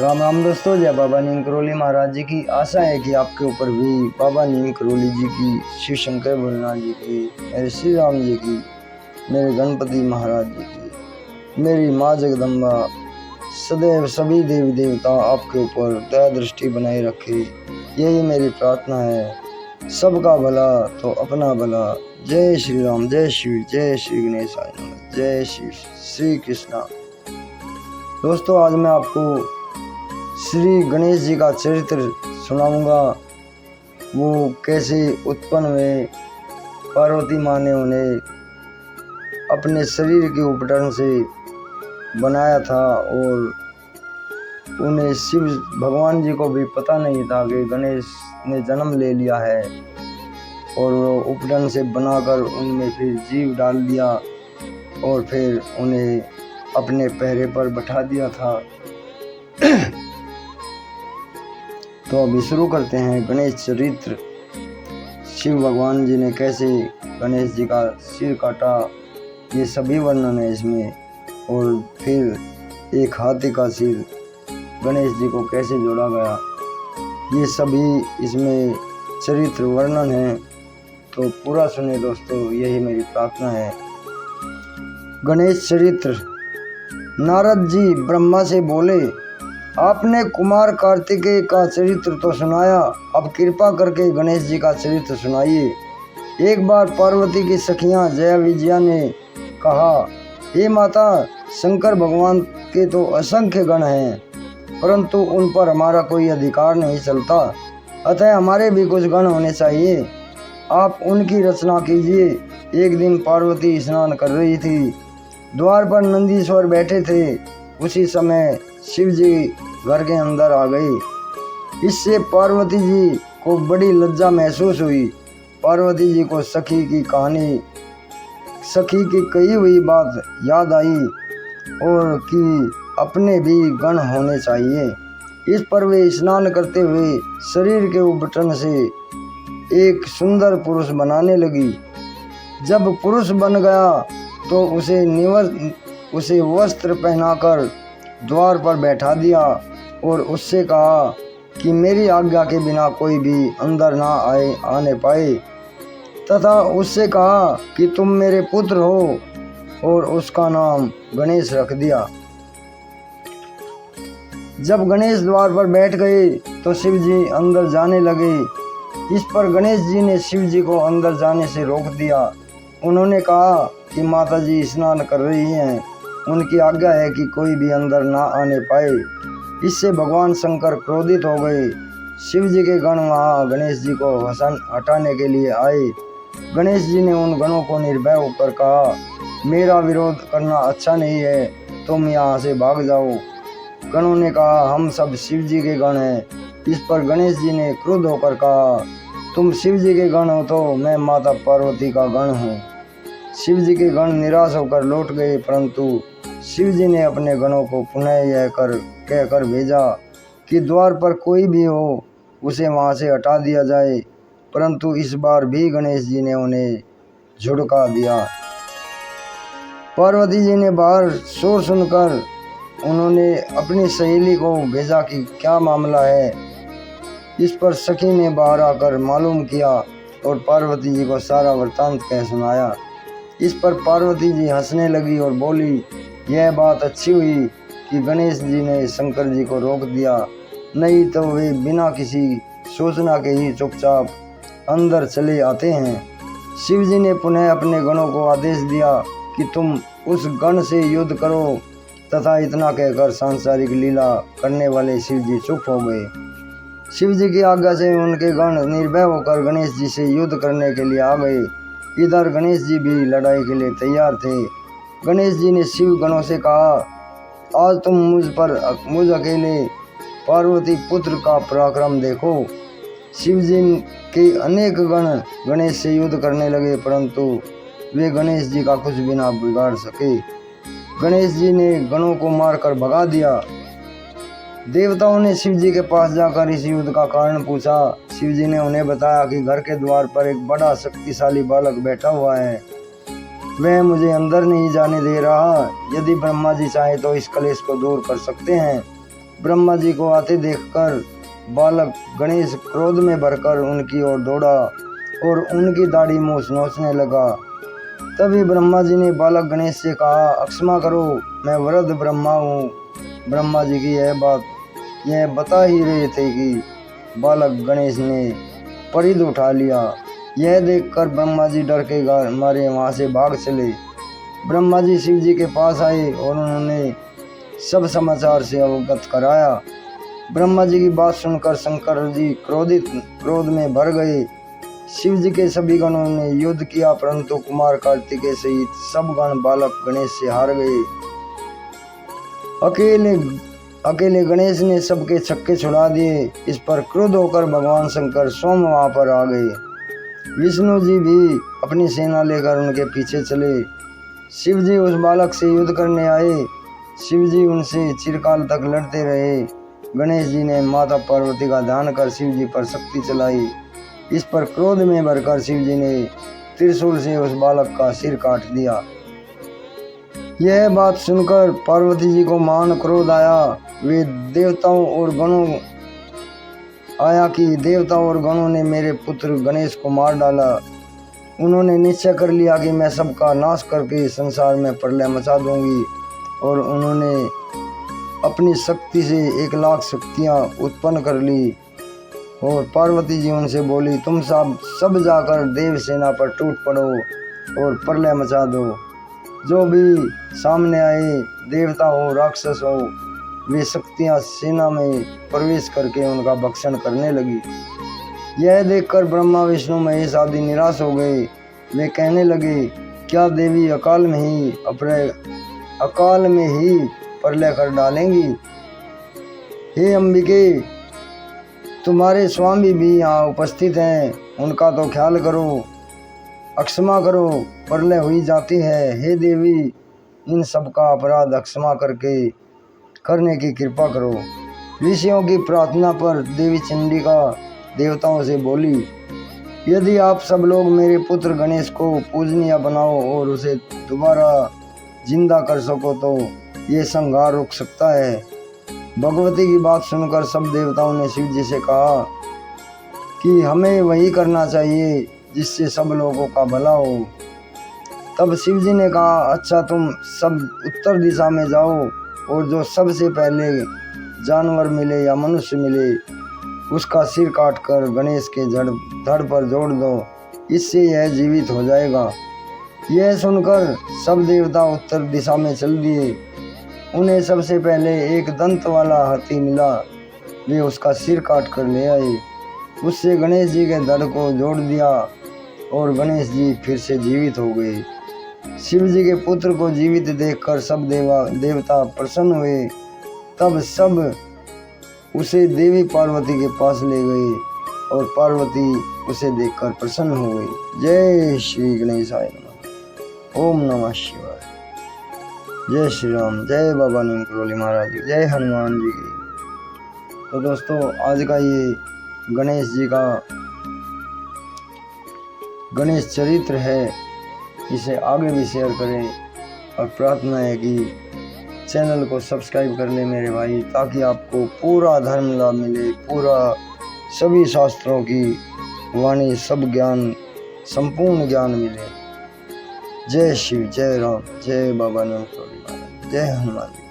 राम राम दोस्तों, जय बाबा नीम करोली महाराज जी की। आशा है कि आपके ऊपर भी बाबा नीम करोली जी की, शिव शंकर भोलेनाथ जी की, मेरे श्री राम जी की, मेरे गणपति महाराज जी की, मेरी माँ जगदम्बा सदैव सभी देवी देवता आपके ऊपर दया दृष्टि बनाए रखे, यही मेरी प्रार्थना है। सबका भला तो अपना भला। जय श्री राम, जय शिव, जय श्री गणेश, जय शिव श्री कृष्णा। दोस्तों, आज मैं आपको श्री गणेश जी का चरित्र सुनाऊंगा। वो कैसे उत्पन्न हुए। पार्वती माँ ने उन्हें अपने शरीर के उपकरण से बनाया था और उन्हें शिव भगवान जी को भी पता नहीं था कि गणेश ने जन्म ले लिया है, और वो उपकरण से बनाकर उनमें फिर जीव डाल दिया और फिर उन्हें अपने पहरे पर बैठा दिया था। तो अभी शुरू करते हैं गणेश चरित्र। शिव भगवान जी ने कैसे गणेश जी का सिर काटा, ये सभी वर्णन है इसमें। और फिर एक हाथी का सिर गणेश जी को कैसे जोड़ा गया, ये सभी इसमें चरित्र वर्णन है। तो पूरा सुने दोस्तों, यही मेरी प्रार्थना है। गणेश चरित्र। नारद जी ब्रह्मा से बोले, आपने कुमार कार्तिकेय का चरित्र तो सुनाया, अब कृपा करके गणेश जी का चरित्र सुनाइए। एक बार पार्वती की सखियां जया विजया ने कहा, हे माता, शंकर भगवान के तो असंख्य गण हैं, परंतु उन पर हमारा कोई अधिकार नहीं चलता, अतः हमारे भी कुछ गण होने चाहिए। आप उनकी रचना कीजिए। एक दिन पार्वती स्नान कर रही थी, द्वार पर नंदीश्वर बैठे थे। उसी समय शिव जी घर के अंदर आ गए। इससे पार्वती जी को बड़ी लज्जा महसूस हुई। पार्वती जी को सखी की कही हुई बात याद आई और कि अपने भी गण होने चाहिए। इस पर वे स्नान करते हुए शरीर के उपटन से एक सुंदर पुरुष बनाने लगी। जब पुरुष बन गया तो उसे वस्त्र पहनाकर द्वार पर बैठा दिया और उससे कहा कि मेरी आज्ञा के बिना कोई भी अंदर ना आने पाए, तथा उससे कहा कि तुम मेरे पुत्र हो, और उसका नाम गणेश रख दिया। जब गणेश द्वार पर बैठ गए तो शिव जी अंदर जाने लगे। इस पर गणेश जी ने शिव जी को अंदर जाने से रोक दिया। उन्होंने कहा कि माता जी स्नान कर रही हैं, उनकी आज्ञा है कि कोई भी अंदर ना आने पाए। इससे भगवान शंकर क्रोधित हो गए। शिव जी के गण वहाँ गणेश जी को हटाने के लिए आए। गणेश जी ने उन गणों को निर्भय होकर कहा, मेरा विरोध करना अच्छा नहीं है, तुम यहाँ से भाग जाओ। गणों ने कहा, हम सब शिव जी के गण हैं। इस पर गणेश जी ने क्रुद्ध होकर कहा, तुम शिव जी के गण हो तो मैं माता पार्वती का गण हूँ। शिव जी के गण निराश होकर लौट गए, परंतु शिव जी ने अपने गणों को पुनः यह कहकर भेजा कि द्वार पर कोई भी हो उसे वहां से हटा दिया जाए, परंतु इस बार भी गणेश जी ने उन्हें झुड़का दिया। पार्वती जी ने बाहर शोर सुनकर उन्होंने अपनी सहेली को भेजा कि क्या मामला है। इस पर सखी ने बाहर आकर मालूम किया और पार्वती जी को सारा वृत्तांत कह सुनाया। इस पर पार्वती जी हंसने लगी और बोली, यह बात अच्छी हुई कि गणेश जी ने शंकर जी को रोक दिया, नहीं तो वे बिना किसी सूचना के ही चुपचाप अंदर चले आते हैं। शिव जी ने पुनः अपने गणों को आदेश दिया कि तुम उस गण से युद्ध करो, तथा इतना कहकर सांसारिक लीला करने वाले शिव जी चुप हो गए। शिव जी की आज्ञा से उनके गण निर्भय होकर गणेश जी से युद्ध करने के लिए आ गए। इधर गणेश जी भी लड़ाई के लिए तैयार थे। गणेश जी ने शिव गणों से कहा, आज तुम मुझ अकेले पार्वती पुत्र का पराक्रम देखो। शिव जी के अनेक गण गणेश से युद्ध करने लगे, परंतु वे गणेश जी का कुछ भी ना बिगाड़ सके। गणेश जी ने गणों को मारकर भगा दिया। देवताओं ने शिव जी के पास जाकर इस युद्ध का कारण पूछा। शिव जी ने उन्हें बताया कि घर के द्वार पर एक बड़ा शक्तिशाली बालक बैठा हुआ है, वह मुझे अंदर नहीं जाने दे रहा। यदि ब्रह्मा जी चाहे तो इस कलेश को दूर कर सकते हैं। ब्रह्मा जी को आते देखकर बालक गणेश क्रोध में भरकर उनकी ओर दौड़ा और उनकी दाढ़ी मूछ नोचने लगा। तभी ब्रह्मा जी ने बालक गणेश से कहा, क्षमा करो, मैं वृद्ध ब्रह्मा हूँ। ब्रह्मा जी की यह बता ही रहे थे कि बालक गणेश ने परिध उठा लिया। यह देखकर ब्रह्मा जी डर के मारे वहाँ से भाग चले। ब्रह्मा जी शिव जी के पास आए और उन्होंने सब समाचार से अवगत कराया। ब्रह्मा जी की बात सुनकर शंकर जी क्रोध में भर गए। शिव जी के सभी गणों ने युद्ध किया, परंतु कुमार कार्तिकेय सहित सब गण बालक गणेश से हार गए। अकेले गणेश ने सबके छक्के छुड़ा दिए। इस पर क्रुद्ध होकर भगवान शंकर स्वयं वहां पर आ गए। विष्णु जी भी अपनी सेना लेकर उनके पीछे चले। शिव जी उस बालक से युद्ध करने आए। शिव जी उनसे चिरकाल तक लड़ते रहे। गणेश जी ने माता पार्वती का ध्यान कर शिव जी पर शक्ति चलाई। इस पर क्रोध में भरकर शिव जी ने त्रिशूल से उस बालक का सिर काट दिया। यह बात सुनकर पार्वती जी को महान क्रोध आया। वे देवताओं और गणों ने मेरे पुत्र गणेश को मार डाला। उन्होंने निश्चय कर लिया कि मैं सबका नाश करके संसार में प्रलय मचा दूंगी, और उन्होंने अपनी शक्ति से 1,00,000 शक्तियाँ उत्पन्न कर ली। और पार्वती जी उनसे बोली, तुम सब जाकर देव सेना पर टूट पड़ो और प्रलय मचा दो। जो भी सामने आए, देवता हो राक्षस हो, वे शक्तियाँ सेना में प्रवेश करके उनका भक्षण करने लगी। यह देखकर ब्रह्मा विष्णु महेश आदि निराश हो गए। वे कहने लगे, क्या देवी अकाल में ही प्रलय कर डालेंगी? हे अंबिके, तुम्हारे स्वामी भी यहाँ उपस्थित हैं, उनका तो ख्याल करो, क्षमा करो, प्रलय हुई जाती है। हे देवी, इन सब का अपराध क्षमा करने की कृपा करो। ऋषियों की प्रार्थना पर देवी चंडिका देवताओं से बोली, यदि आप सब लोग मेरे पुत्र गणेश को पूजनीय बनाओ और उसे दोबारा जिंदा कर सको तो ये संहार रुक सकता है। भगवती की बात सुनकर सब देवताओं ने शिव जी से कहा कि हमें वही करना चाहिए जिससे सब लोगों का भला हो। तब शिव जी ने कहा, अच्छा, तुम सब उत्तर दिशा में जाओ और जो सबसे पहले जानवर मिले या मनुष्य मिले उसका सिर काटकर गणेश के धड़ पर जोड़ दो, इससे यह जीवित हो जाएगा। यह सुनकर सब देवता उत्तर दिशा में चल दिए। उन्हें सबसे पहले एक दंत वाला हाथी मिला। वे उसका सिर काट कर ले आए। उससे गणेश जी के धड़ को जोड़ दिया और गणेश जी फिर से जीवित हो गए। शिव जी के पुत्र को जीवित देखकर सब देवता प्रसन्न हुए। तब सब उसे देवी पार्वती के पास ले गए और पार्वती उसे देखकर प्रसन्न हो गई। जय श्री गणेशाय नमः। ओम नमः शिवाय। जय श्री राम। जय बाबा नीम करोली महाराज जी। जय हनुमान जी की। तो दोस्तों, आज का ये गणेश जी का गणेश चरित्र है, इसे आगे भी शेयर करें और प्रार्थना है कि चैनल को सब्सक्राइब कर लें मेरे भाई, ताकि आपको पूरा धर्म लाभ मिले, पूरा सभी शास्त्रों की वाणी, सब ज्ञान, संपूर्ण ज्ञान मिले। जय शिव, जय राम, जय बाबा नीम करोली महाराज, जय हनुमान जी।